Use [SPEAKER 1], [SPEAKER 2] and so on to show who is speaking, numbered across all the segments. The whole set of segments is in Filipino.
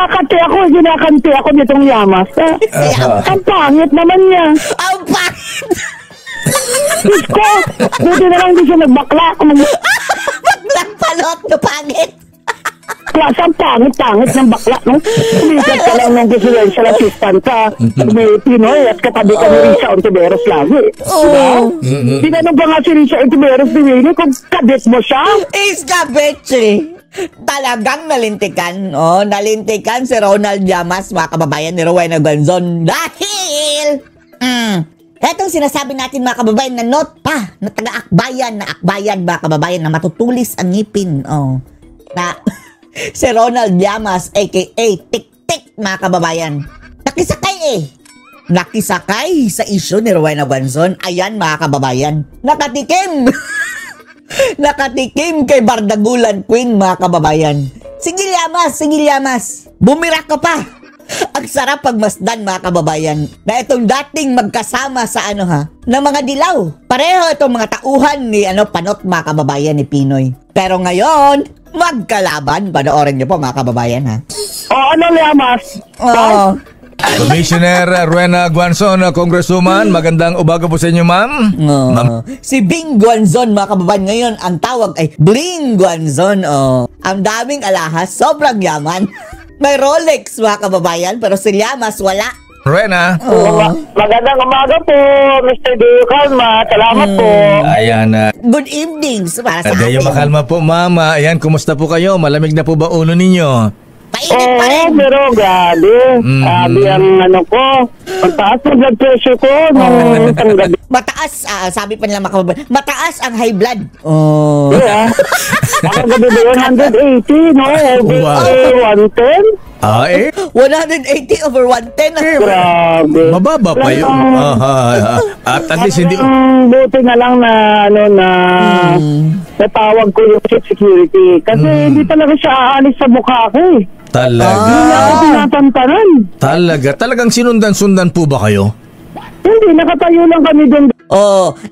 [SPEAKER 1] nagkakante ako, ginakante ako nitong Yamas. Ang pangit naman niya.
[SPEAKER 2] Ang pangit!
[SPEAKER 1] Diyos ko, buti na lang di siya nagbakla.
[SPEAKER 2] Baklang palot na pangit!
[SPEAKER 1] Klasa ang pangit ng bakla, no? Umikat ka lang ng presidential assistant ka. May Pinoy at katabi ka ni Risa Ontiveros lagi. Diba? Tinanong pa nga si Risa Ontiveros ni Winnie kung kabit mo siya.
[SPEAKER 2] Iskabeche! Talagang nalintikan, nalintikan si Ronald Llamas, mga kababayan ni Rowena Gonzon. Dahil, etong sinasabi natin mga kababayan na note pa, na taga-akbayan, mga kababayan, na matutulis ang ngipin, na si Ronald Llamas, aka Tik-Tik, mga kababayan. Nakisakay sa isyu ni Rowena Gonzon. Ayan, mga kababayan. Nakatikim! Nakatikim kay Bardagulan Queen, mga kababayan. Sige Llamas, bumira ka pa. Ang sarap pagmasdan, mga kababayan, na itong dating magkasama sa na mga dilaw. Pareho itong mga tauhan ni Panot, mga kababayan, ni Pinoy. Pero ngayon, magkalaban. Panoorin niyo po, mga kababayan, ha?
[SPEAKER 1] Llamas?
[SPEAKER 3] Commissioner Rowena Gonzon, Congresswoman, magandang umaga po sa inyo, ma'am.
[SPEAKER 2] Si Bing Gonzon, mga kababayan, ngayon ang tawag ay Bling Gonzon. Ang daming alahas, sobrang yaman. May Rolex, mga kababayan, pero si Llamas wala.
[SPEAKER 3] Rowena.
[SPEAKER 1] Magandang umaga po, Mr. Deo Calma. Salamat po.
[SPEAKER 3] Ayan.
[SPEAKER 2] Good evening para sa
[SPEAKER 3] Deo Makalma po, mama. Ayan, kumusta po kayo? Malamig na po ba ulo ninyo?
[SPEAKER 2] Painit pa rin.
[SPEAKER 1] Pero grabe. Grabe ang ko. Mataas ang blood pressure ko.
[SPEAKER 2] Mataas, sabi pa nila mga kababayan, mataas ang high blood.
[SPEAKER 1] Ang gabi ba yun? 180, no? Over 110?
[SPEAKER 2] 180 over 110.
[SPEAKER 1] Grabe.
[SPEAKER 3] Mababa pa yun. At least hindi...
[SPEAKER 1] Buti na lang na natawag ko yung security. Kasi hindi talaga siya aalis sa mukha ko eh.
[SPEAKER 3] Talaga?
[SPEAKER 1] Hindi ako tinatantanan.
[SPEAKER 3] Talagang sinundan-sundan po ba kayo?
[SPEAKER 1] Hindi, nakatayo lang kami doon.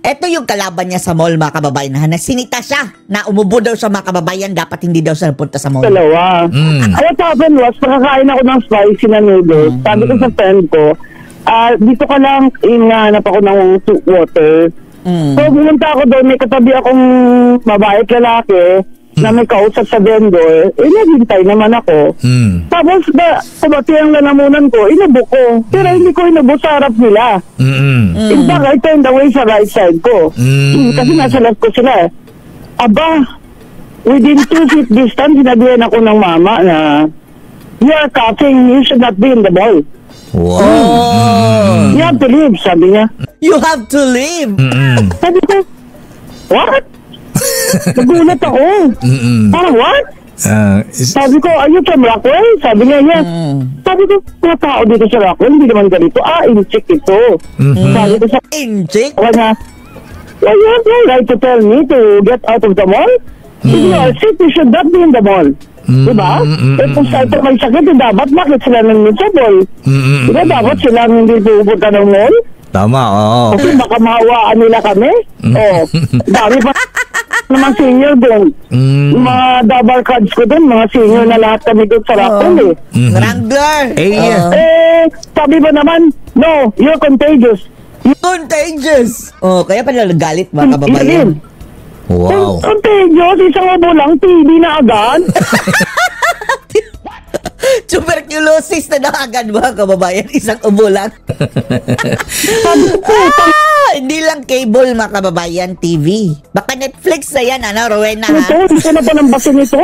[SPEAKER 2] Eto yung kalaban niya sa mall, mga kababayan, na sinita siya, na umubo daw sa mga kababayan, dapat hindi daw siya napunta sa mall.
[SPEAKER 1] Dalawa. What happened was, nakakain ako ng spicy na noodles. Sabi ko sa friend ko, dito ka lang, inanap ako ng water. So, pumunta ako doon, may katabi akong babae at lalaki, na may kausap sa vendor, naghintay naman ako. Tapos, kumati ang lalamunan ko, inubok ko. Pero hindi ko inubok sa harap nila. In fact, I turned away sa right side ko. Kasi nasa left ko sila. Aba, within 2 feet distance, sinabihan ako ng mama na, you are coughing, you should not be in the mall. You have to leave, sabi niya.
[SPEAKER 2] You have to leave?
[SPEAKER 1] Sabi ko, what? Nagulat ako. Parang what? Sabi ko, are you from Rockwell? Sabi niya, yes. Sabi ko, mga tao dito sa Rockwell, hindi naman ganito. Incheck ito. Sabi ko sa
[SPEAKER 2] incheck?
[SPEAKER 1] Kaya, well, you have no right to tell me to get out of the mall. If you are sick, you should not be in the mall. Diba? Kung sa ito may sakit, dapat bakit sila nang miserable? Diba dapat sila hindi pupunta ng mall?
[SPEAKER 3] Tama,
[SPEAKER 1] Kasi baka mahawaan nila kami. Dami pa naman senior doon. Mga double cards ko doon, mga senior na lahat kami doon sa Rockwell
[SPEAKER 2] Wrangler!
[SPEAKER 1] Sabi ba naman, no, you're contagious.
[SPEAKER 2] Contagious! Kaya pa nalagalit, mga kababayan.
[SPEAKER 3] Wow.
[SPEAKER 1] Contagious, isang ubo lang, TB na agad.
[SPEAKER 2] Tuberculosis na agad, mga kababayan, isang ubo lang. Hindi lang cable, mga kababayan, TV. Baka Netflix na yan, Rowena, ha?
[SPEAKER 1] Gusto na pa ng basin ito.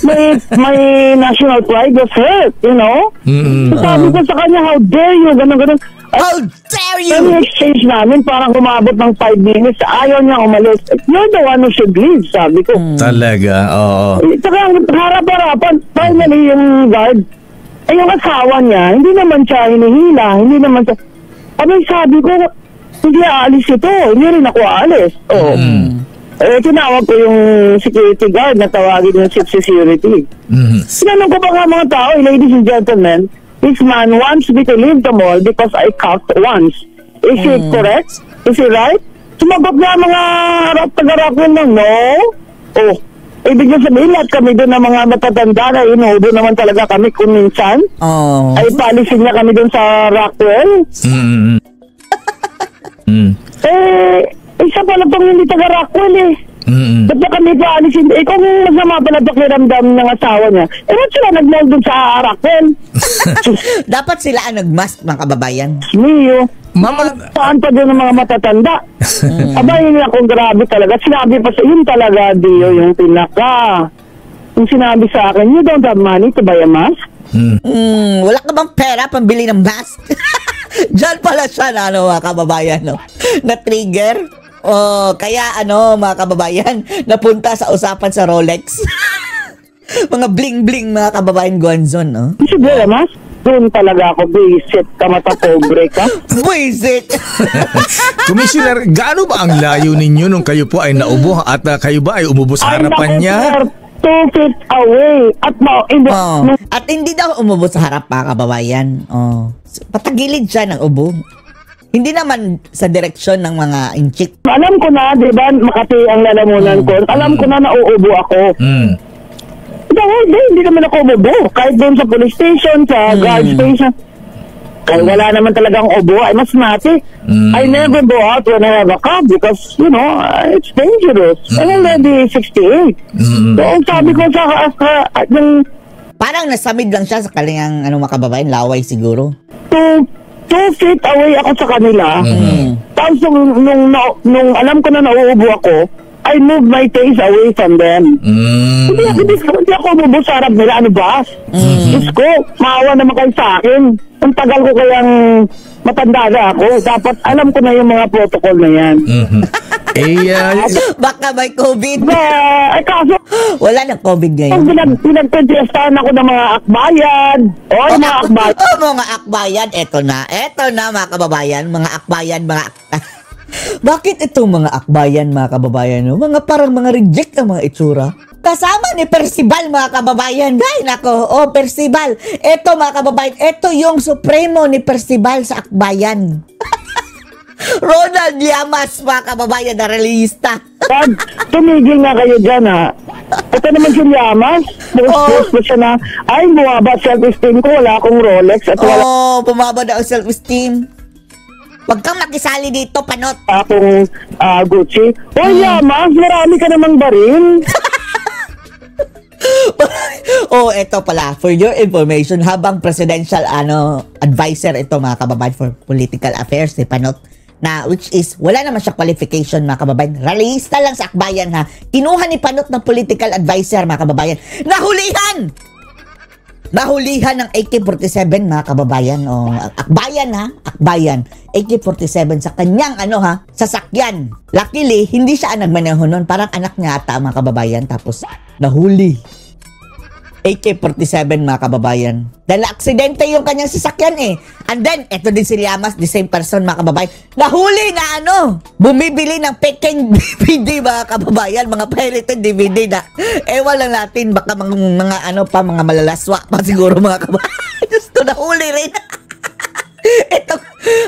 [SPEAKER 1] May national pride was hurt, you know? Sabi ko sa kanya, how dare you, gano'n.
[SPEAKER 2] How dare you!
[SPEAKER 1] Yung exchange namin, parang kumabot ng 5 minutes, ayaw niya umalis. You're the one who should leave, sabi ko.
[SPEAKER 3] Talaga, oo.
[SPEAKER 1] Saka harap-harapan, finally yung guard, yung asawa niya, hindi naman siya hinihila, hindi naman siya, sabi ko, hindi aalis ito, hindi rin ako aalis. Tinawag ko yung security guard na tawagin yung security. Sinanong ko pa nga mga tao, ladies and gentlemen, this man wants me to leave the mall because I coughed once. Is it correct? Is it right? Sumagot na mga taga-Rockwell ng no. ibig sabihin lahat kami doon ng mga matatanda na inuubo naman talaga kami kung minsan. Ay palisin niya kami doon sa Rockwell. Isa pala pang hindi taga Rockwell eh. Ba't na kami paalisin? Kung masama pala pakiramdam ng asawa niya, ba't sila nag-mall doon sa Rockwell?
[SPEAKER 2] Dapat sila ang nag-mask, mga kababayan.
[SPEAKER 1] Mio.
[SPEAKER 3] Mama,
[SPEAKER 1] Saan pa doon ng mga matatanda? Aba, yun akong grabe talaga. Sinabi pa sa yun talaga, Dio, yung pinaka. Yung sinabi sa akin, you don't have money to buy a mask?
[SPEAKER 2] Wala ka bang pera pambili ng mask? Diyan pala siya na, mga kababayan, no? Na-trigger. Kaya mga kababayan, napunta sa usapan sa Rolex. Mga bling-bling, mga kababayan Guanzon, no?
[SPEAKER 1] Siguro, mas? Doon talaga ako, visit ka, mata pobre ka.
[SPEAKER 2] Visit!
[SPEAKER 3] Commissioner, gaano ba ang layo ninyo nung kayo po ay naubo at kayo ba ay umubo sa harapan niya?
[SPEAKER 1] 2 feet away.
[SPEAKER 2] At hindi daw umubo sa harap, mga kababayan. Patagilid siya ng ubo. Hindi naman sa direksyon ng mga inchik.
[SPEAKER 1] Alam ko na, di ba, Makati ang lalamunan ko. Alam ko na nauubo ako. Hindi naman ako umubo. Kahit doon sa police station, sa guard station. Kahit wala naman talagang ubo, ay mas mati. I never go out when I have a cough because, it's dangerous. I'm already 68. So, ang sabi ko sa yung...
[SPEAKER 2] Parang nasamid lang siya sa kalingang mga kababayan, laway siguro.
[SPEAKER 1] 2 feet away ako sa kanila. Tapos nung alam ko na nauubo ako, I moved my face away from them. Hindi ako umubo sa harap nila. Ano ba? Diyos ko, maawa naman kayo sa akin. Ang tagal ko kayang matanda na ako. Dapat alam ko na yung mga protocol na yan.
[SPEAKER 2] Baka may COVID.
[SPEAKER 1] Kaso,
[SPEAKER 2] wala na COVID ngayon.
[SPEAKER 1] Pinagpentiestahan ako ng mga akbayan. Mga akbayan.
[SPEAKER 2] Mga akbayan. Eto na mga kababayan. Mga akbayan, Bakit itong mga akbayan, mga kababayan, mga parang mga reject ang mga itsura? Kasama ni Percival, mga kababayan. Ay, nako, Percival. Eto, mga kababayan, eto yung supremo ni Percival sa akbayan. Ronald Llamas, mga kababayan, na realista.
[SPEAKER 1] Tumigil na kayo dyan, ha? Ito naman si Llamas. Post na siya na, ay, bumaba self-esteem ko, wala akong Rolex. At wala
[SPEAKER 2] bumaba na ang self-esteem. Huwag kang makisali dito, panot.
[SPEAKER 1] Akong Gucci. Llamas, marami ka namang baril.
[SPEAKER 2] Eto pala, for your information, habang presidential advisor ito, mga kababayan, for political affairs, si Panot, na which is, wala naman siya qualification, mga kababayan. Realista lang sa akbayan, ha. Kinuha ni Panot ng political advisor, mga kababayan. Nahulihan ng AK-47, mga kababayan. Akbayan, ha? Akbayan. AK-47 sa kanyang, sasakyan. Luckily, hindi siya ang nagmaneho nun. Parang anak niya ata, mga kababayan. Tapos, nahuli. AK-47, mga kababayan. Dahil aksidente yung kanyang sasakyan, eh. And then, eto din si Llamas, the same person, mga kababayan. Nahuli na, bumibili ng Peking DVD, mga kababayan. Mga pirated DVD na. Ewan lang natin, baka mga malalaswa pa siguro, mga kababayan. Gusto, nahuli rin. Ito,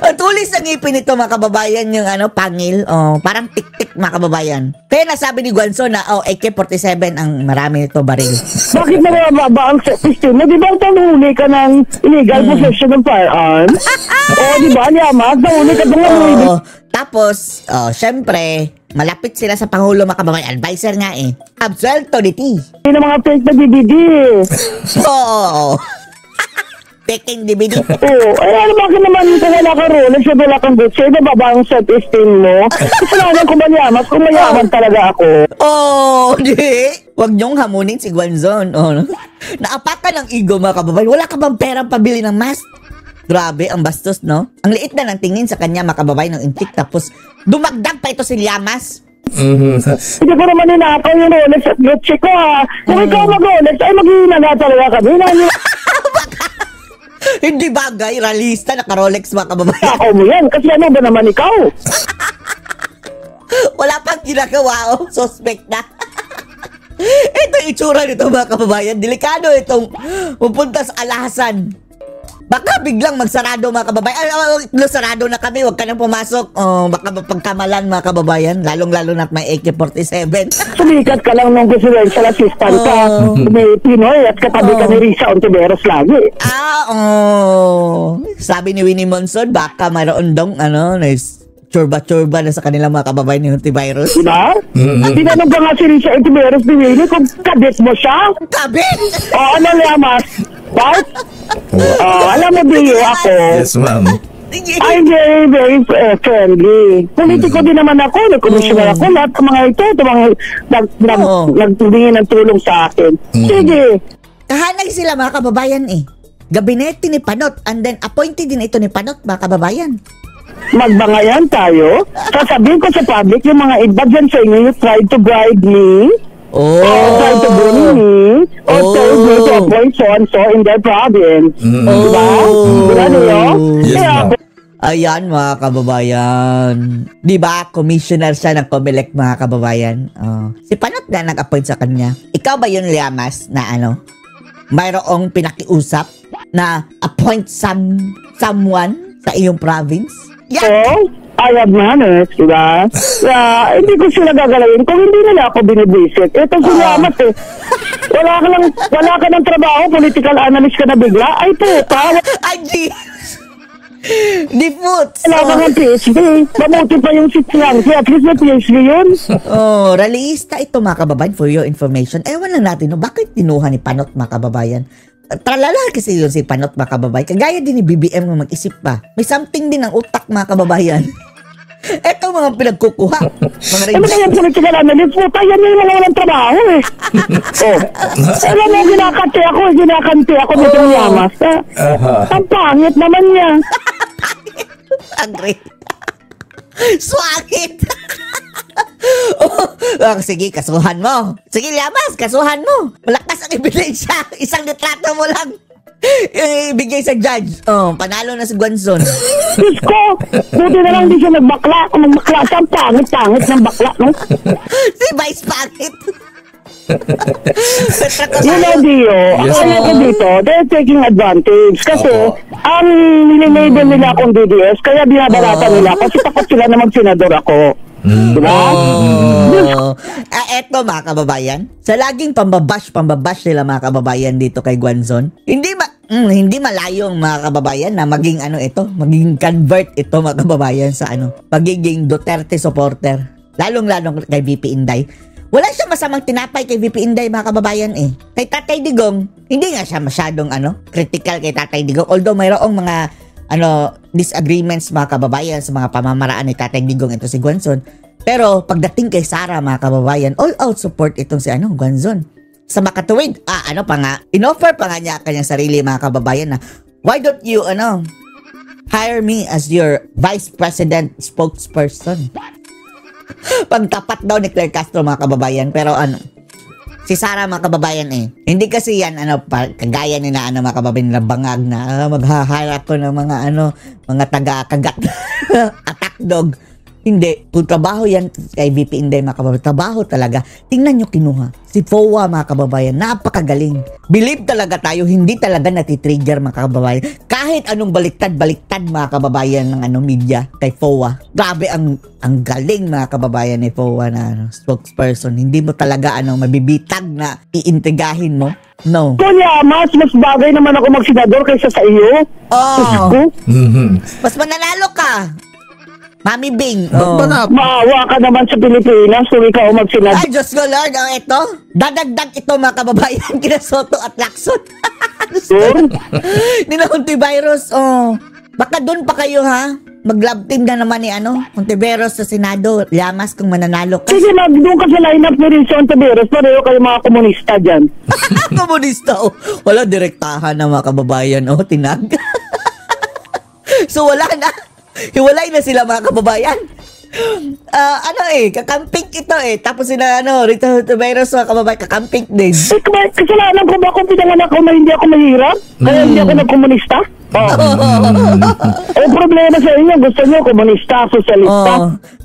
[SPEAKER 2] ang tulis ng ngipin nito, mga kababayan, yung pangil. Parang tik-tik, mga kababayan. Kaya nasabi ni Guanzon na, AK-47 ang marami nito baril.
[SPEAKER 1] Bakit nababa ang self-esteem mo? Di ba nahuli ka ng illegal possession ng firearms? Di ba, Llamas? Nahuli ka ng
[SPEAKER 2] Tapos, syempre, malapit sila sa Pangulo, mga kababayan. Advisor nga eh. Absuelto ni T.
[SPEAKER 1] Yung mga fake na DVD.
[SPEAKER 2] Oo. Peking DVD.
[SPEAKER 1] Bakit naman kung wala ka Rolex at wala kang Gucci, nababa ang self-esteem mo? Kasalanan ko ba Llamas kung mayaman talaga ako?
[SPEAKER 2] Di. Huwag niyong hamunin si Guanzon. Naapatan ng ego, mga kababayan. Wala ka bang perang pabili ng mask? Grabe, ang bastos, no? Ang liit na ng tingin sa kanya, mga kababayan, ng intik. Tapos, dumagdag pa ito si Llamas.
[SPEAKER 1] Hindi ko naman ninakaw yung Rolex at Gucci ko, ha? Kung ikaw mag-Rolex, ay maghihina na talaga kami.
[SPEAKER 2] Hindi bagay, realista, naka-Rolex, mga kababayan.
[SPEAKER 1] Ako mo yan, kasi ano ba naman ikaw?
[SPEAKER 2] Wala pang ginagawa, suspect na. Ito yung itsura nito, mga kababayan. Delikado itong pupunta sa alhasan. Baka biglang magsarado mga kababayan. Sarado na kami, huwag ka nang pumasok. Baka pagkamalan mga kababayan, lalong-lalo na't may AK-47.
[SPEAKER 1] Sumikat ka lang ng presidential assistant ka. May Pinoy at katabi ka ni Risa Ontiveros lagi.
[SPEAKER 2] Sabi ni Winnie Monson, baka mayroon dong, churba-churba na sa kanilang mga kababayan ni Hontivirus.
[SPEAKER 1] Diba? Tinanong ba nga si Risa Ontiveros ni Winnie kung kabit mo siya?
[SPEAKER 2] Kabit?
[SPEAKER 1] Ano Llamas? Right? Alam mo Dio, ako.
[SPEAKER 3] Yes, ma'am.
[SPEAKER 1] I'm very, very friendly. Politiko din naman ako. Nag-commissioner ako. Lahat ng mga ito mga nagtulingin ng tulong sa akin. Sige.
[SPEAKER 2] Kahanay sila mga kababayan eh. Gabinete ni Panot and then appointed din ito ni Panot mga kababayan.
[SPEAKER 1] Magbangayan tayo. Sasabihin ko sa public yung mga iba dyan sa inyo, you tried to bribe me. Tried to bully me. Told me to appoint so-and-so in their province. Diba? Diba niyo?
[SPEAKER 3] Yes, ma'am.
[SPEAKER 2] Ayan mga kababayan. Diba, commissioner siya ng COMELEC mga kababayan. Si Panot na nag-appoint sa kanya. Ikaw ba yun, Llamas, na mayroong pinakiusap na appoint someone sa iyong province?
[SPEAKER 1] So, I have manners, diba? Hindi ko sila gagalawin kung hindi nila ako binibisit. Ito si Llamas eh. Wala ka ng trabaho, political analyst ka na bigla. Ay, puta.
[SPEAKER 2] Ay, di foot.
[SPEAKER 1] Wala ka ng PhD. Mamuti pa yung sityang. At least may PhD yun.
[SPEAKER 2] Realista ito mga kababayan for your information. Ewan lang natin, bakit tinuha ni Panot mga kababayan? Tralala kasi yun si Panot mga kababayan. Kagaya din ni BBM na mag-isip pa. May something din ang utak mga kababayan. Ito mga pinagkukuha.
[SPEAKER 1] Ano kaya yung political analyst mo? Yan yung mga walang trabaho eh. Alam mo, ginakante ako nito ng Llamas. Ang pangit naman niya.
[SPEAKER 2] Agree. Swangit. Sige, kasuhan mo. Sige, Llamas, kasuhan mo. Malakas ang ebidensya. Isang litrato mo lang. Ibigay sa judge. Panalo na si Guanzon.
[SPEAKER 1] Diyos ko, buti na lang di siya nagbakla. Kung nagbakla siya, ang pangit ng bakla, no?
[SPEAKER 2] Si Vice Pangit.
[SPEAKER 1] You know, Dio, ako ko dito, they're taking advantage. Kasi, ang nililabel nila akong DDS, kaya binabarata nila kasi takot sila na mag-senador ako. Diba?
[SPEAKER 2] Eto mga kababayan, sa laging pambabash nila mga kababayan dito kay Guanzon, hindi malayong mga kababayan na maging maging convert ito mga kababayan sa pagiging Duterte supporter, lalong-lalong kay VP Inday. Wala siyang masamang tinapay kay VP Inday mga kababayan eh. Kay Tatay Digong, hindi nga siya masyadong critical kay Tatay Digong, although mayroong mga disagreements mga kababayan sa mga pamamaraan ni Tatay Digong ito si Guanzon. Pero pagdating kay Sara mga kababayan, all out support itong si Guanzon. Sa makatuwid, inoffer pa nga niya kanyang sarili mga kababayan na why don't you hire me as your vice president spokesperson. Pagtapat daw ni Claire Castro mga kababayan, pero si Sara mga kababayan hindi kasi yan kagaya ni na mga kababayan na bangag na maghaharap ko ng mga taga-kagat attack dog. Hindi, kung trabaho yan kay VP Inday mga kababayan, trabaho talaga. Tingnan nyo kinuha si FOA mga kababayan, napakagaling. Believe talaga tayo, hindi talaga natitrigger mga kababayan. Kahit anong baliktad mga kababayan ng media kay FOA. Grabe ang galing mga kababayan ni FOA na spokesperson. Hindi mo talaga mabibitag na iintegahin mo. No.
[SPEAKER 1] Kuya, mas bagay naman ako magsenador kaysa sa iyo.
[SPEAKER 2] Mas mananalo ka. Mami Bing.
[SPEAKER 1] Maawa ka naman sa Pilipinas kung ikaw magsenador.
[SPEAKER 2] Ay, Diyos ko Lord, ito. Dadagdag ito mga kababayan kina Soto at Lacson. Nila Hontivirus. Baka doon pa kayo ha. Mag-love team na naman ni Hontiveros sa Senado. Llamas kung mananalo ka.
[SPEAKER 1] Sige, doon ka sa lineup ni Risa Hontiveros. Pareho kayo mga komunista dyan.
[SPEAKER 2] Komunista, wala direktahan na mga kababayan. Tinag. So wala na. Hiwalay na sila mga kababayan. Kakamping ito Tapos sila Rita Hontiveros mga kababayan, kakamping din.
[SPEAKER 1] Kasalanan ko ba kung pinanganak ko na hindi ako mahirap? Kaya hindi ako nagkomunista? Problema sa inyo, gusto nyo komunista, sosyalista.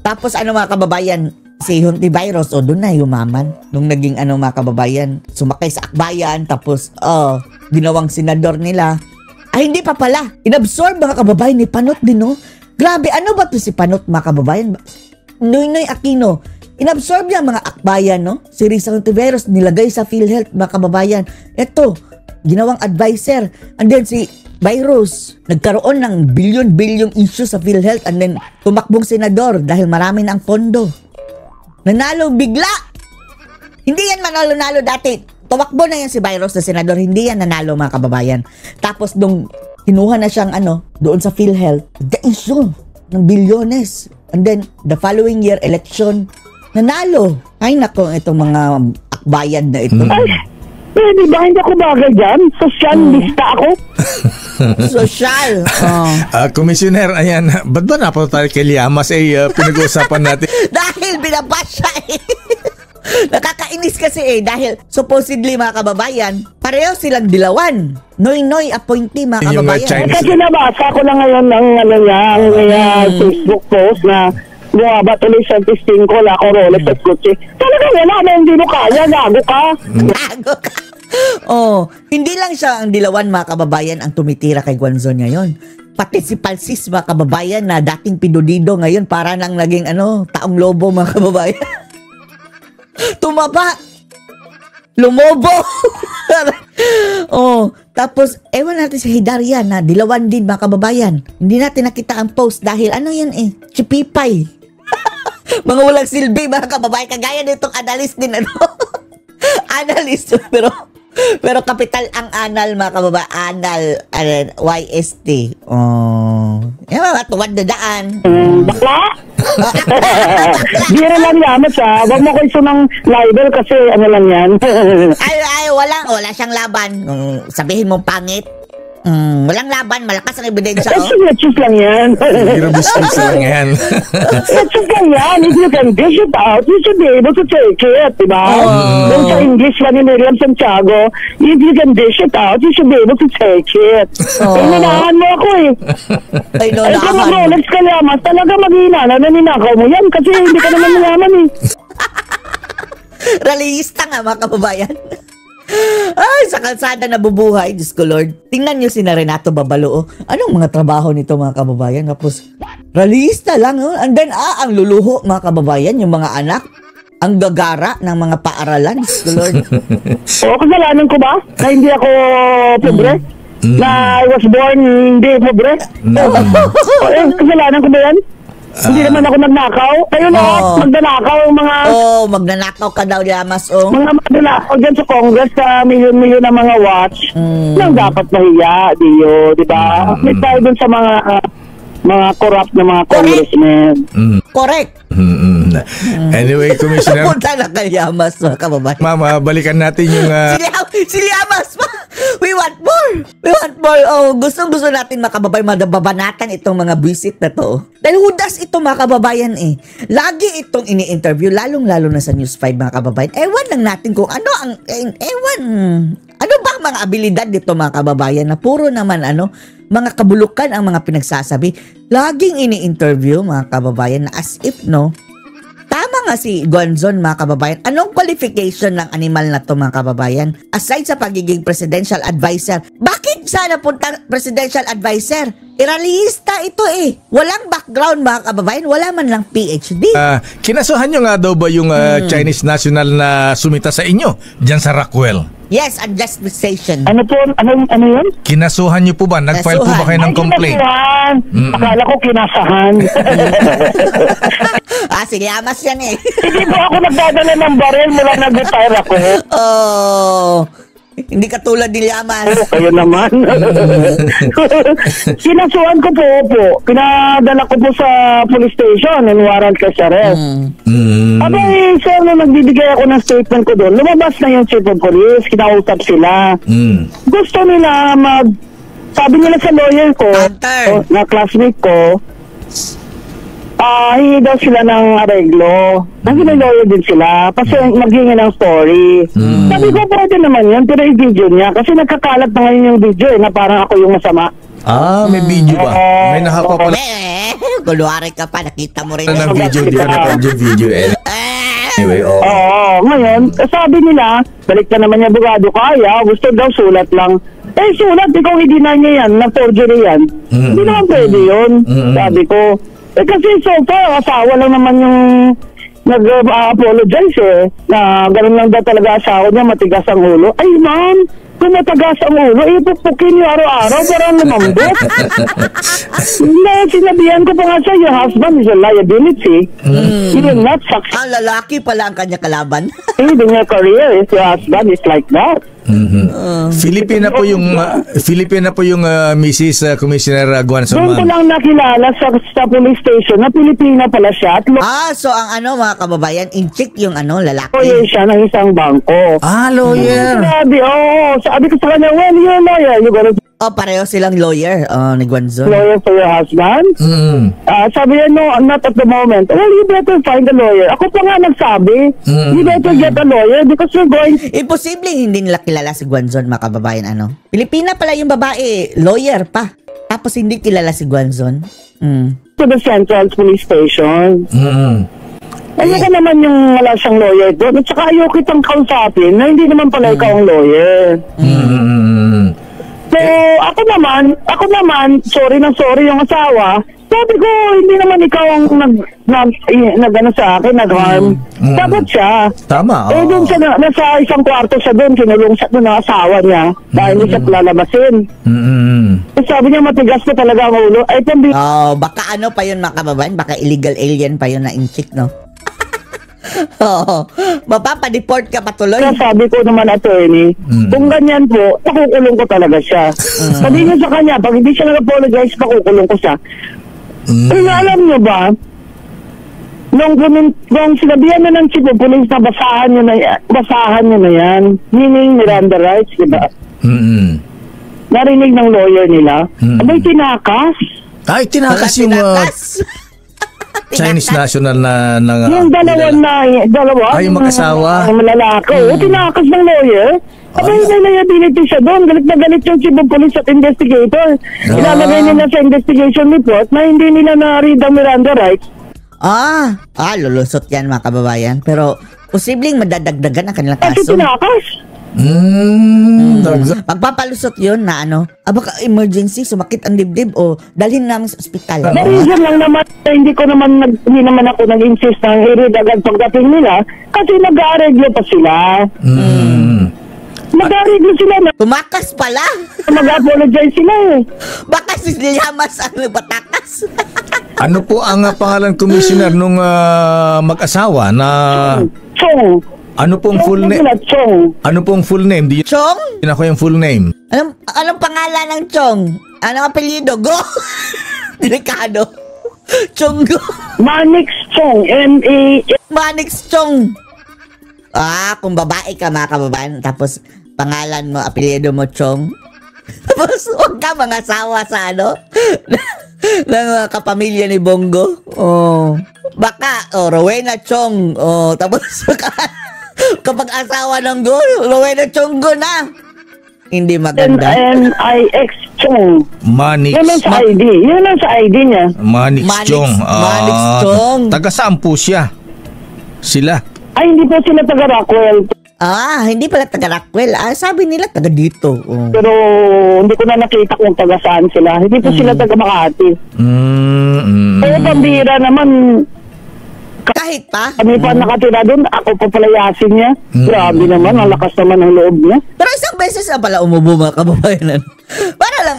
[SPEAKER 2] Tapos mga kababayan, si Hontiveros, doon na yumaman. Nung naging mga kababayan, sumakay sa akbayan, tapos ginawang senador nila. Ay, hindi pa pala. Inabsorb mga kababayan ni Panot din, no? Grabe, ano ba to si Panot, mga kababayan? Noynoy Aquino. Inabsorb niya mga akbayan, no? Si Risa Hontiveros nilagay sa PhilHealth, mga kababayan. Ito, ginawang advisor. And then si Virus, nagkaroon ng bilyon-bilyong issue sa PhilHealth and then tumakbong senador dahil marami na ang pondo. Nanalo bigla! Hindi yan manalo-nalo dati. Tumakbo na yan si Virus na senador, hindi yan nanalo, mga kababayan. Tapos nung kinuha na siyang doon sa PhilHealth, the issue ng bilyones. And then, the following year, election, nanalo. Ay nako, itong mga akbayan na ito.
[SPEAKER 1] Ay, di ba hindi ako bagay dyan? Sosyalista ako.
[SPEAKER 2] Social.
[SPEAKER 3] Commissioner, ayan, ba't ba napunta tayo kay Llamas? Pinag-uusapan natin.
[SPEAKER 2] Dahil binabash siya eh. Nakakainis kasi dahil supposedly, mga kababayan, pareho silang dilawan. Noy appointee, mga
[SPEAKER 3] Yung,
[SPEAKER 2] kababayan.
[SPEAKER 3] Chinese-
[SPEAKER 1] Kasi nabasa ko lang ngayon ng Facebook post na ba tuloy sa testing ko, ako Rolex at kutsi. Talaga wala na, hindi mo kaya, gago ka.
[SPEAKER 2] Gago ka. Hindi lang siya ang dilawan, mga kababayan, ang tumitira kay Guanzon ngayon. Pati si Palsis, mga kababayan, na dating pinudido ngayon para nang naging taong lobo, mga kababayan. Tumaba. Lumobo. Tapos, ewan natin si Hidaria na dilawan din, mga kababayan. Hindi natin nakita ang post dahil chipipay. Mga walang silbi, mga kababayan. Kagaya nitong analyst din, analyst, pero kapital ang anal, mga kababayan. Anal, YST. Yan mga tuwad na daan.
[SPEAKER 1] Bakla? Bira lang yaman siya. Huwag mo ko iso ng libel kasi lang yan.
[SPEAKER 2] ay, wala siyang laban. Sabihin mo pangit. Walang laban, malakas ang ebidensya.
[SPEAKER 1] Let's lang yan.
[SPEAKER 3] Hirabis-bis lang yan.
[SPEAKER 1] Let's lang yan. If you can dish it out, you should be able to take it, diba? Doon sa English lang ni Miriam Santiago, if you can dish it out, you should be able to take it. Nanahan mo ako
[SPEAKER 2] Ay, no,
[SPEAKER 1] kung mag-Rolex ka Llamas, talaga mag-hina na ninakaw mo yan kasi hindi ka naman naman
[SPEAKER 2] Rallyista nga, mga kababayan. Ay, sa kalsada nabubuhay, Diyos ko Lord. Tingnan nyo si Renato Babalo. Anong mga trabaho nito, mga kababayan? Tapos, rallyista lang. And then, ang luluho, mga kababayan, yung mga anak, ang gagara ng mga paaralan, Diyos ko Lord.
[SPEAKER 1] Kasalanan ko ba? Na hindi ako pobre? Na I was born hindi pobre? Kasalanan ko ba yan? Hindi naman ako nagnakaw. Kayo lahat, magnanakaw mga...
[SPEAKER 2] magnanakaw ka daw, Llamas,
[SPEAKER 1] Mga magnanakaw dyan sa Congress sa milyon-milyon na mga watch. Nang dapat mahiya, di ba? May tayo dun sa mga corrupt na mga congressmen.
[SPEAKER 2] Correct.
[SPEAKER 3] Anyway, Commissioner,
[SPEAKER 2] Punta na kay Llamas, mga kababayan.
[SPEAKER 3] Mama, balikan natin yung...
[SPEAKER 2] Si Llamas pa! We want more! We want more! Gustong-gusto natin, mga kababayan, madababanatan itong mga visit na to. Dahil hudas ito, mga kababayan Lagi itong ini-interview, lalong-lalo na sa News 5, mga kababayan. Ewan lang natin kung ano ang... Ano ba ang mga abilidad dito, mga kababayan, na puro naman, mga kabulukan ang mga pinagsasabi. Laging ini-interview, mga kababayan, na as if, tama nga si Guanzon, mga kababayan. Anong qualification ng animal na to, mga kababayan? Aside sa pagiging presidential advisor, bakit sana punta presidential advisor? Iralista ito Walang background, mga kababayan. Wala man lang PhD.
[SPEAKER 3] Kinasuhan nyo nga daw ba yung Chinese national na sumita sa inyo dyan sa Rockwell?
[SPEAKER 2] Yes, unjust vexation.
[SPEAKER 1] Ano yun?
[SPEAKER 3] Kinasuhan nyo po ba? Nag-file po ba kayo ng complaint?
[SPEAKER 1] Akala ko kinasahan.
[SPEAKER 2] Si Llamas yan
[SPEAKER 1] Hindi po ako nagdadala ng baril mula nag-retire ako.
[SPEAKER 2] Hindi katulad ni Llamas.
[SPEAKER 1] Kayo naman. Sinasuhan ko po. Pinadala ko po sa police station and warrant kasi arrest. Abay, sir, nung nagbibigay ako ng statement ko doon, lumabas na yung chief of police, kinausap sila. Gusto nila sabi nila sa lawyer ko, na classmate ko, hingi daw sila ng areglo. Naging lawyer din sila kasi maghingi ng story. Sabi ko, pwede naman yan, pero i-video niya. Kasi nagkakalat na ngayon yung video na parang ako yung masama.
[SPEAKER 3] May video ba? May nahapa pala
[SPEAKER 2] Kunwari ka pa, nakita mo rin.
[SPEAKER 3] ng video, di ka napag-video Anyway,
[SPEAKER 1] ngayon, sabi nila, balik na naman yung abogado, kaya, gusto daw sulat lang. Eh, sulat, ikaw i-deny niya yan, na forgery yan. Hindi naman pwede yun, sabi ko. Eh, kasi so far, asawa lang naman yung nag-apologize na gano'n lang daw talaga asawa niya, matigas ang ulo. Ay, ma'am, kung matagas ang ulo, ipupukin niyo araw-araw para lumambot. Sinabihan ko pa nga siya, your husband is a liability. He will not succeed.
[SPEAKER 2] Ang lalaki pala ang kanya kalaban.
[SPEAKER 1] In your career, if your husband is like that.
[SPEAKER 3] Filipina po yung Mrs. Commissioner Guanzon.
[SPEAKER 1] Doon ko lang nakilala sa police station na Pilipina pala siya. At
[SPEAKER 2] So ang mga kababayan, in-check yung lalaki.
[SPEAKER 1] lawyer siya ng isang bangko.
[SPEAKER 3] Lawyer.
[SPEAKER 1] Sabi ko sa kanya, well, you're a lawyer. You gonna
[SPEAKER 2] Pareho silang lawyer ni Guanzon.
[SPEAKER 1] lawyer for your husband? Sabi niya, no, not at the moment. Well, you better find a lawyer. Ako pa nga nagsabi, you better get a lawyer because you're going
[SPEAKER 2] Imposible hindi nila kilala si Guanzon, mga kababayan. Pilipina pala yung babae, lawyer pa. Tapos hindi kilala si Guanzon.
[SPEAKER 1] to the Central Police Station. Ano ka naman yung wala siyang lawyer doon? At saka ayaw kitang kausapin na hindi naman pala ikaw ang lawyer. So, ako naman, sorry yung asawa. Sabi ko, hindi naman ikaw ang nag-ano sa akin, nag-harm. Dapat siya.
[SPEAKER 3] Tama.
[SPEAKER 1] Eh, doon siya, nasa isang kwarto siya doon, kinulong siya doon ng asawa niya. Dahil hindi siya lalabasin. Eh, sabi niya, matigas na talaga ang ulo. Ay,
[SPEAKER 2] Baka pa yun, mga kababayan? Baka illegal alien pa yun na in-chick, no? Mapapa-deport ka patuloy.
[SPEAKER 1] kaya sabi ko naman, attorney, kung ganyan po, pakukulong ko talaga siya. Sabi niya sa kanya, pag hindi siya nag-apologize, pakukulong ko siya. Pero alam niyo ba, nung sinabihan na ng chief of police na basahan niyo na yan, meaning Miranda rights, di ba? Narinig ng lawyer nila, abay tinakas.
[SPEAKER 3] Ay, tinakas yung Chinese national na
[SPEAKER 1] Yung dalawa,
[SPEAKER 3] Ay, yung mag-asawa.
[SPEAKER 1] Ang lalaki, tinakas ng lawyer. Abay, may liability siya doon. Galit na galit yung chief of police at investigator. Ilalagay nila sa investigation report na hindi nila na-read ang Miranda rights.
[SPEAKER 2] Lulusot yan, mga kababayan. Pero, posibleng madadagdagan ang kanilang
[SPEAKER 1] Kasi
[SPEAKER 2] kaso.
[SPEAKER 1] tinakas.
[SPEAKER 2] Pagpapalusot yun na baka emergency, sumakit ang dibdib o dalhin namin sa ospital.
[SPEAKER 1] The reason lang naman, hindi naman ako nag-insist na i-read agad pagdating nila kasi nag-aareglo pa sila. Nag-aareglo sila na
[SPEAKER 2] Tumakas pala.
[SPEAKER 1] mag-apologize sila
[SPEAKER 2] Baka si Llamas ang nagpatakas.
[SPEAKER 3] Ano po ang pangalan commissioner nung mag-asawa na
[SPEAKER 1] Chong.
[SPEAKER 3] ano pong full name?
[SPEAKER 1] Chong.
[SPEAKER 3] Ano pong full name? Di
[SPEAKER 2] Chong?
[SPEAKER 3] yun ako yung full name.
[SPEAKER 2] Anong pangalan ng Chong? Anong apelyido? Go! Delikado. Chonggo.
[SPEAKER 1] Manix Chong.
[SPEAKER 2] Manix Chong. Kung babae ka, mga kababayan, tapos pangalan mo, apelyido mo Chong. Tapos huwag ka mangasawa sa ng kapamilya ni Bongo. Baka, Rowena Chong. Tapos kapag asawa ng Go, Rowena Chonggo na. Hindi maganda.
[SPEAKER 1] N-I-X Chong.
[SPEAKER 3] Manix.
[SPEAKER 1] Yun lang sa ID. Yun lang sa ID niya.
[SPEAKER 3] Manix Chong.
[SPEAKER 2] Manix Chong.
[SPEAKER 3] Taga saan po siya? Sila.
[SPEAKER 1] Ay, hindi po sila taga Rockwell.
[SPEAKER 2] Hindi pala taga Rockwell. Sabi nila taga dito.
[SPEAKER 1] Pero hindi ko na nakita kung taga saan sila. Hindi po sila taga Makati. Pero pambira naman,
[SPEAKER 2] Kahit pa.
[SPEAKER 1] kami pa nakatira doon, ako pa palayasin niya. Grabe naman, ang lakas naman ng loob niya.
[SPEAKER 2] Pero isang beses na pala umubo, mga kababayan. Para lang,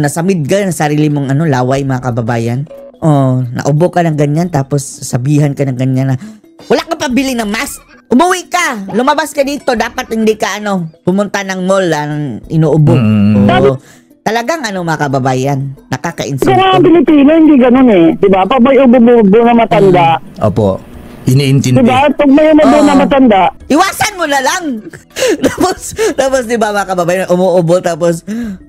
[SPEAKER 2] nasamid ka ng sarili mong laway, mga kababayan. Naubo ka ng ganyan, tapos sabihan ka ng ganyan na, wala ka pabili ng mask. Umuwi ka. Lumabas ka dito. Dapat hindi ka pumunta ng mall inuubo. Talagang mga kababayan, nakaka-insulto.
[SPEAKER 1] Kung mga Pilipino, hindi ganun Diba? Pag may ubo na matanda.
[SPEAKER 3] Opo. Iniintindi.
[SPEAKER 1] Diba? Pag may ubo na matanda.
[SPEAKER 2] Iwasan mo na lang. tapos diba, mga kababayan, umuubo, tapos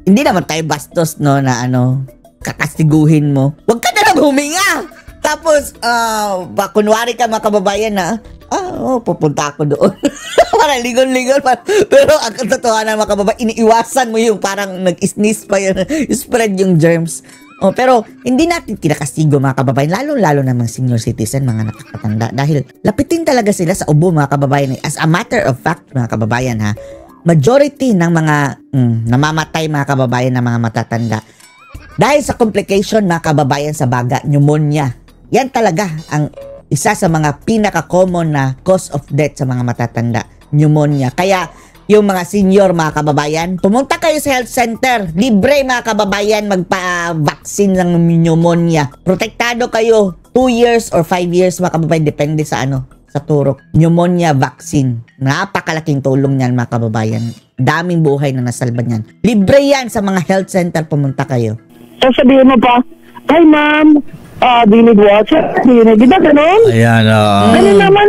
[SPEAKER 2] hindi naman tayo bastos, na kakastiguhin mo. Huwag ka na lang huminga. Tapos, kunwari ka, mga kababayan, na pupunta ako doon. Parang ligon-ligon pa. Pero ang katotohanan, mga kababayan, iniiwasan mo yung parang nag-sneeze pa yun, spread yung germs. Pero hindi natin kinakastigo, mga kababayan, lalo-lalo na mga senior citizen, mga nakakatanda. Dahil lapitin talaga sila sa ubo, mga kababayan. As a matter of fact, mga kababayan, majority ng mga namamatay mga kababayan ng mga matatanda dahil sa complication mga kababayan sa baga, pneumonia. Yan talaga ang isa sa mga pinaka-common na cause of death sa mga matatanda, pneumonia. Kaya yung mga senior mga kababayan, pumunta kayo sa health center. Libre mga kababayan magpa-vaccine ng pneumonia. Protektado kayo 2 years or 5 years mga kababayan, depende sa sa turok. Pneumonia vaccine. Napakalaking tulong niyan mga kababayan. Daming buhay na nasalba niyan. Libre yan sa mga health center, pumunta kayo.
[SPEAKER 1] Sasabihin mo pa, "Hi ma'am, do you need water? Do you need..." Di ba ganun?
[SPEAKER 3] Ayan,
[SPEAKER 1] Ganun naman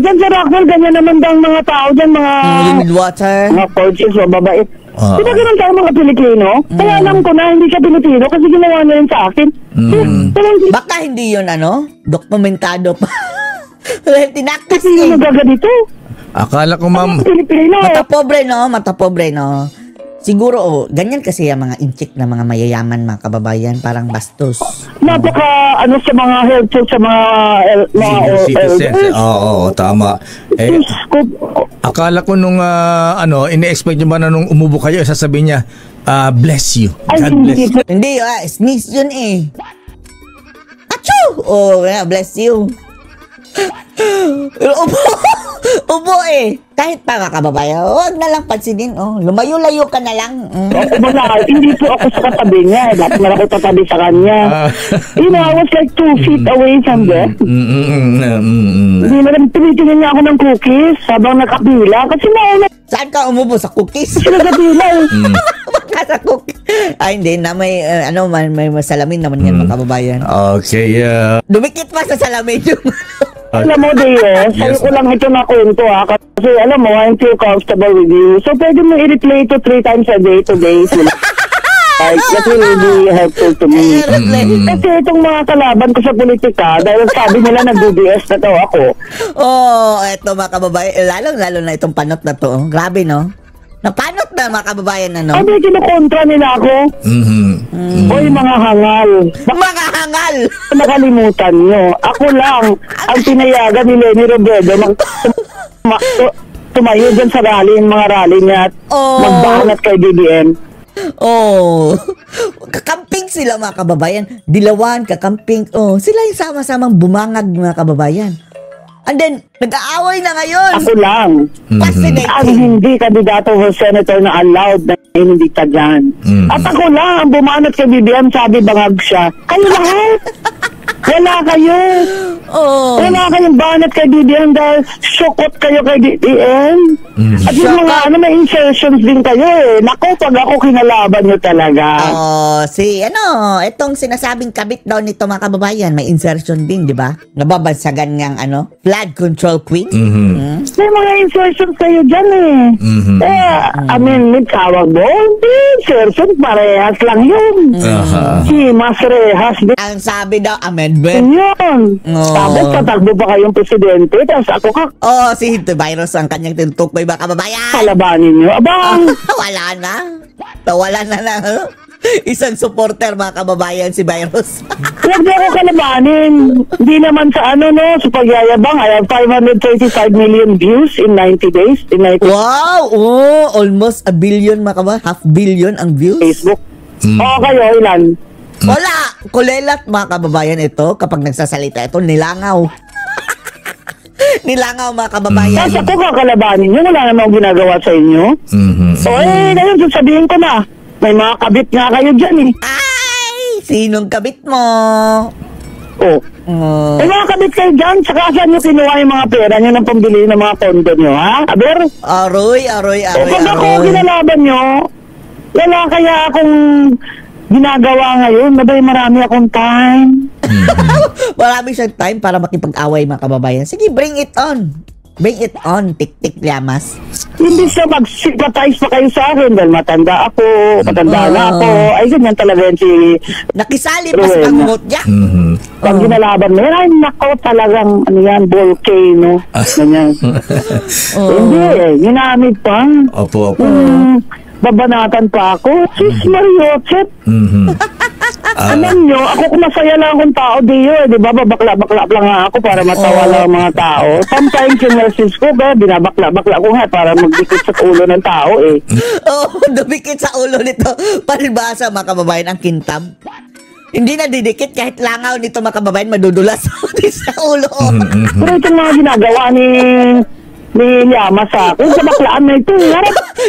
[SPEAKER 1] Diyan sa Rockwell, ganyan naman daw mga tao dyan,
[SPEAKER 2] You need water?
[SPEAKER 1] mga coaches o babae. Di ba ganun tayo mga Pilipino? Kaya alam ko na hindi siya Pilipino kasi ginawa na yun sa akin.
[SPEAKER 2] Baka hindi yun dokumentado pa. Tinakas
[SPEAKER 1] Kasi yung nagaganito.
[SPEAKER 3] akala ko ma'am,
[SPEAKER 1] Pilipino.
[SPEAKER 2] Mata pobre no. Siguro ganyan kasi yung mga inchik na mga mayayaman mga kababayan, parang bastos.
[SPEAKER 1] Napaka sa mga health sa mga
[SPEAKER 3] senior citizens.
[SPEAKER 1] elders.
[SPEAKER 3] Oo, tama.
[SPEAKER 1] Diyos ko.
[SPEAKER 3] Akala ko nung ini-expect nyo ba na nung umubo kayo, sasabihin niya, bless you.
[SPEAKER 1] Ay,
[SPEAKER 3] God bless
[SPEAKER 1] hindi
[SPEAKER 3] you.
[SPEAKER 1] ko.
[SPEAKER 2] Hindi, sneeze yun eh. Achoo! Oh, bless you. Ubo eh. Kahit pa mga kababayan, huwag na lang pansinin. Lumayo-layo ka na lang.
[SPEAKER 1] Hindi po ako sa katabi niya. Dapat na ako tatabi sa kanya. I was like 2 feet away from there. Hindi na lang tinitingin niya ako ng cookies habang nakapila. Kasi nauna
[SPEAKER 2] Saan ka umubo? Sa cookies?
[SPEAKER 1] sila kapila
[SPEAKER 2] Baka sa cookies. Ay, hindi na may, may masalamin naman yan mga kababayan.
[SPEAKER 3] Okay,
[SPEAKER 2] Dumikit pa sa salamin yung
[SPEAKER 1] Alam mo, Deo, sa'yo ko lang ito na kwento kasi alam mo, I feel comfortable with you. So, pwede mo i-replay ito 3 times a day today. Like, that will really helpful to me. Kasi itong mga kalaban ko sa politika, dahil sabi nila nag-DDS na daw ako.
[SPEAKER 2] Eto mga kababayan, lalo na itong panot na to. Grabe, no? Napanot na mga kababayan, ano?
[SPEAKER 1] Sabi, kinukontra nila ako. Oy, mga hangal.
[SPEAKER 2] Mga hangal!
[SPEAKER 1] Nakalimutan nyo. Ako lang ang pinayagan ni Lenny Robredo tumayo dyan sa rally, mga rally niya at magbanat kay BBM.
[SPEAKER 2] Kakamping sila mga kababayan. Dilawan, kakamping. Sila yung sama-samang bumangag mga kababayan. And then, nag-aaway na ngayon.
[SPEAKER 1] Ako lang.
[SPEAKER 2] Fascinating.
[SPEAKER 1] Ang hindi kandidato for senator na allowed na hindi ka dyan. At ako lang ang bumanat kay BBM, sabi bangag siya. Kayo lahat. Wala kayo. Wala kayong banat kay BBM dahil syukot kayo kay BBM. At yung mga may insertions din kayo eh. Naku, pag ako kinalaban nyo talaga.
[SPEAKER 2] Itong sinasabing kabit daw nito mga kababayan, may insertion din, di ba? Nababansagan ngang flood control queen.
[SPEAKER 1] May mga insertions kayo dyan eh. May tawag mo. Insertion, parehas lang yun. Si Mas Rehas din.
[SPEAKER 2] Ang sabi daw, amendment.
[SPEAKER 1] Yun. Tapos tatakbo pa kayong presidente, tapos ako
[SPEAKER 2] Si Virus ang kanyang tinutukoy mga kababayan.
[SPEAKER 1] kalabanin nyo. Abang!
[SPEAKER 2] Wala na. Nawala na lang. Isang supporter mga kababayan, si Virus.
[SPEAKER 1] Huwag niyo ako kalabanin. Hindi naman sa sa pagyayabang. I have 535 million views in 90 days. In 90
[SPEAKER 2] Wow! Almost a billion mga kababayan. Half billion ang views.
[SPEAKER 1] Facebook. Kayo, ilan?
[SPEAKER 2] Wala! Kulelat mga kababayan ito. Kapag nagsasalita ito, nilangaw. Nilangaw mga kababayan.
[SPEAKER 1] Tapos ako kakalabanin nyo. Wala naman akong ginagawa sa inyo. Ngayon, sasabihin ko na. May mga kabit nga kayo dyan eh.
[SPEAKER 2] Ay! Sinong kabit mo?
[SPEAKER 1] May mga kabit kayo dyan. Saka saan nyo kinuha yung mga pera nyo ng pambili ng mga kondo nyo, ha? Aber?
[SPEAKER 2] Aroy.
[SPEAKER 1] Pag ako kinalaban nyo, wala kaya akong ginagawa ngayon. Nabay marami akong time.
[SPEAKER 2] Marami siyang time para makipag-away mga kababayan. Sige, bring it on. Bring it on, tik-tik Llamas.
[SPEAKER 1] Hindi siya mag-sympathize pa kayo sa akin dahil matanda na ako. Ay, ganyan talaga yan si
[SPEAKER 2] Nakisali pa sa pag-vote niya.
[SPEAKER 1] Pag ginalaban mo yan, ay nako talagang volcano. Ganyan. Hindi ginamit pa.
[SPEAKER 3] Opo.
[SPEAKER 1] Babanatan pa ako. Sis Mariochet. Alam nyo, ako kung masaya lang akong tao diyo, di ba? Babakla-bakla lang nga ako para matawa lang ang mga tao. Sometimes yung message ko, binabakla-bakla ko nga para magdikit sa ulo ng tao eh.
[SPEAKER 2] Dumikit sa ulo nito. Palibasa, mga kababayan, ang kintab. Hindi na didikit kahit langaw nito, mga kababayan, madudulas sa ulo.
[SPEAKER 1] Pero itong mga ginagawa ni Llama sa akin, sa baklaan na ito.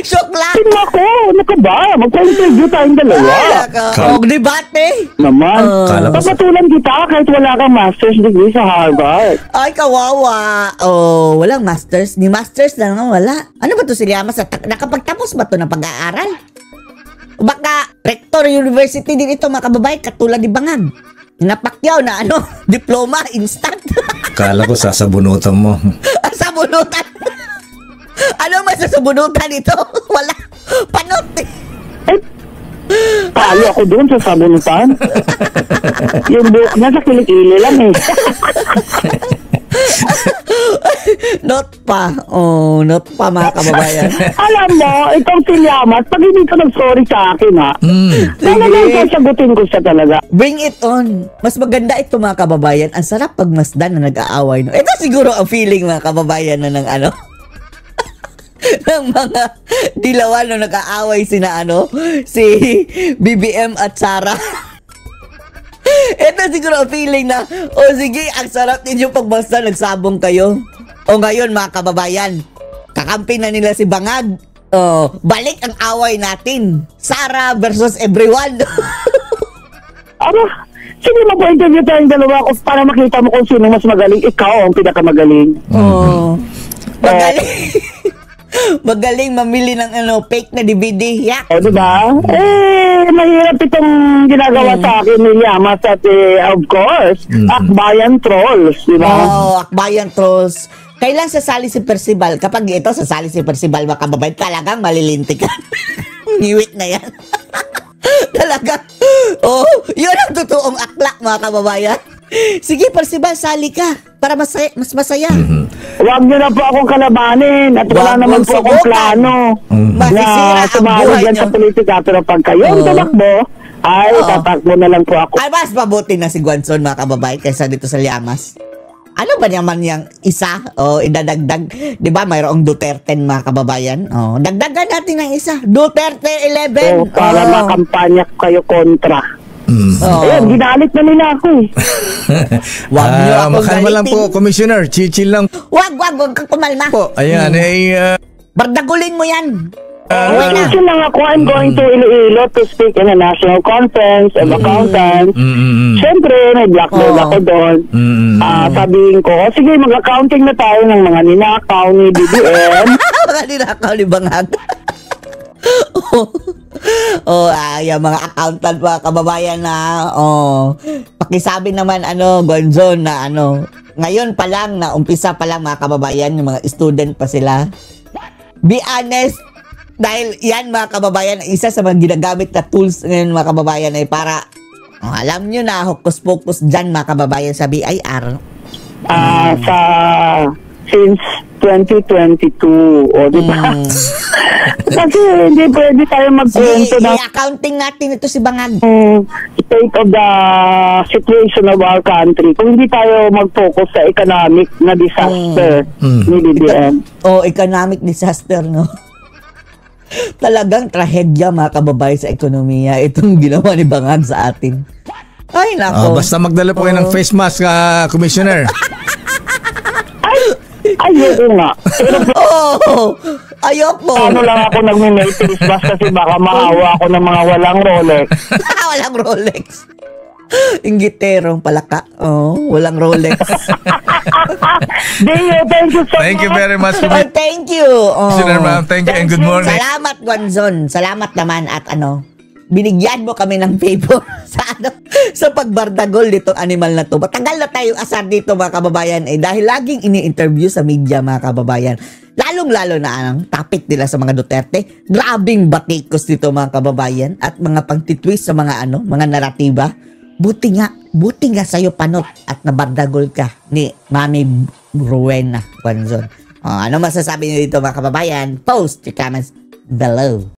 [SPEAKER 2] Shock lang.
[SPEAKER 1] Sino ako? Ano ka ba? Magpa-interview tayong dalawa.
[SPEAKER 2] Huwag debate.
[SPEAKER 1] Naman.
[SPEAKER 3] Kala ko sa-
[SPEAKER 1] Papatulan kita kahit wala kang master's degree sa Harvard.
[SPEAKER 2] Ay, kawawa. Walang masters. Ni masters lang ang wala. Ano ba to si Llama? Nakapagtapos ba to ng pag-aaral? Baka rector university din ito, mga kababayan, katulad ni Bangag. Napakyaw na diploma, instant.
[SPEAKER 3] Kala ko sasabunutan mo.
[SPEAKER 2] Sabunutan. Ano masasabunutan ito? Wala. Panot eh.
[SPEAKER 1] Talo ako doon sa sabunutan. Yung buhok niya sa kilikili lang eh.
[SPEAKER 2] Not pa, mga kababayan.
[SPEAKER 1] Alam mo, itong si Llamas, pag hindi ka nag-sorry sa akin ha, talagang sasagutin ko siya talaga.
[SPEAKER 2] Bring it on. Mas maganda ito, mga kababayan. Ang sarap pagmasdan na nag-aaway. No? Ito siguro ang feeling, mga kababayan, na ng ng mga dilawan na nag-aaway si BBM at Sara. Ito siguro ang feeling na, sige, ang sarap ninyo pagmasdan, nagsabong kayo. O ngayon, mga kababayan, kakampi na nila si Bangag. Balik ang away natin. Sara versus everyone.
[SPEAKER 1] Sige, mag-interview tayong dalawa ko para makita mo kung sino mas magaling. Ikaw ang pinakamagaling.
[SPEAKER 2] Magaling. Magaling mamili ng fake na DVD. Yak.
[SPEAKER 1] O, diba? Mahirap itong ginagawa sa akin ni Llamas at of course, Akbayan Trolls, diba?
[SPEAKER 2] Akbayan Trolls. Kailan sasali si Percival? Kapag ito sasali si Percival, mga kababayan, talagang malilintikan. Ngiwit na yan. Talagang, yun ang totoong akla, mga kababayan. Sige, Percival, sali ka para mas masaya.
[SPEAKER 1] Huwag niyo na po akong kalabanin at wala naman po akong plano
[SPEAKER 2] Masisira
[SPEAKER 1] na
[SPEAKER 2] ang
[SPEAKER 1] sumali
[SPEAKER 2] buhay
[SPEAKER 1] dyan
[SPEAKER 2] niyo.
[SPEAKER 1] sa politika. Pero pag kayo ang tumakbo, ay tatakbo na lang po ako.
[SPEAKER 2] Ay, mas mabuti na si Guanzon, mga kababayan, kaysa dito sa Llamas. Ano ba naman yung isa? Idadagdag. Di ba, mayroong Duterte, mga kababayan? Dagdagan natin ng isa. Duterte 11.
[SPEAKER 1] Para makampanya kayo kontra. Ayun, ginalit na nila ako eh.
[SPEAKER 2] Wag niyo akong
[SPEAKER 3] Makalma lang
[SPEAKER 2] galitin.
[SPEAKER 3] po, Commissioner. Chill lang
[SPEAKER 2] Wag kang kumalma.
[SPEAKER 3] po. Ayan,
[SPEAKER 2] Bardagulin mo yan.
[SPEAKER 1] Mention lang ako, I'm going to Iloilo to speak in a national conference of accountants. Siyempre, may blackboard ako doon. Sabihin ko, sige, mag-accounting na tayo ng mga ninakaw ni BBM.
[SPEAKER 2] Mga ninakaw ni Bangag. Yung mga accountant, mga kababayan na, pakisabi naman, Gonzon, na ngayon pa lang, na umpisa pa lang, mga kababayan, yung mga student pa sila. Be honest, dahil yan, mga kababayan, isa sa mga ginagamit na tools ngayon, mga kababayan, ay para, alam nyo na, hokus-pokus dyan, mga kababayan, sa BIR.
[SPEAKER 1] Since 2022, di ba? Kasi hindi pwede tayo magkwento ng
[SPEAKER 2] I-accounting natin ito si Bangag.
[SPEAKER 1] state of the situation of our country kung hindi tayo mag-focus sa economic na disaster ni BBM.
[SPEAKER 2] Economic disaster, no? Talagang trahedya, mga kababayan, sa ekonomiya. Itong ginawa ni Bangag sa atin. Ay, nako.
[SPEAKER 3] basta magdala po kayo ng face mask, Commissioner.
[SPEAKER 1] Ayoko nga.
[SPEAKER 2] Ayoko.
[SPEAKER 1] Lang ako nag-make face mask kasi baka maawa ako ng mga walang Rolex.
[SPEAKER 2] Walang Rolex. Inggiterong palaka. Walang Rolex.
[SPEAKER 1] Thank you so
[SPEAKER 3] Thank you
[SPEAKER 1] much.
[SPEAKER 3] very much,
[SPEAKER 2] Thank you.
[SPEAKER 3] Commissioner, ma'am. Thank you and good morning.
[SPEAKER 2] Salamat, Guanzon. Salamat naman at binigyan mo kami ng favor sa pagbardagol nitong animal na to. Matagal na tayong asar dito, mga kababayan, dahil laging ini-interview sa media, mga kababayan. Lalong-lalo na ang topic nila sa mga Duterte. Grabing batikos dito, mga kababayan, at mga pangtitwist sa mga mga naratiba. Buti nga sa'yo, Panot, at nabardagol ka ni Mami Rowena Guanzon. Ano masasabi niyo dito, mga kababayan? Post your comments below.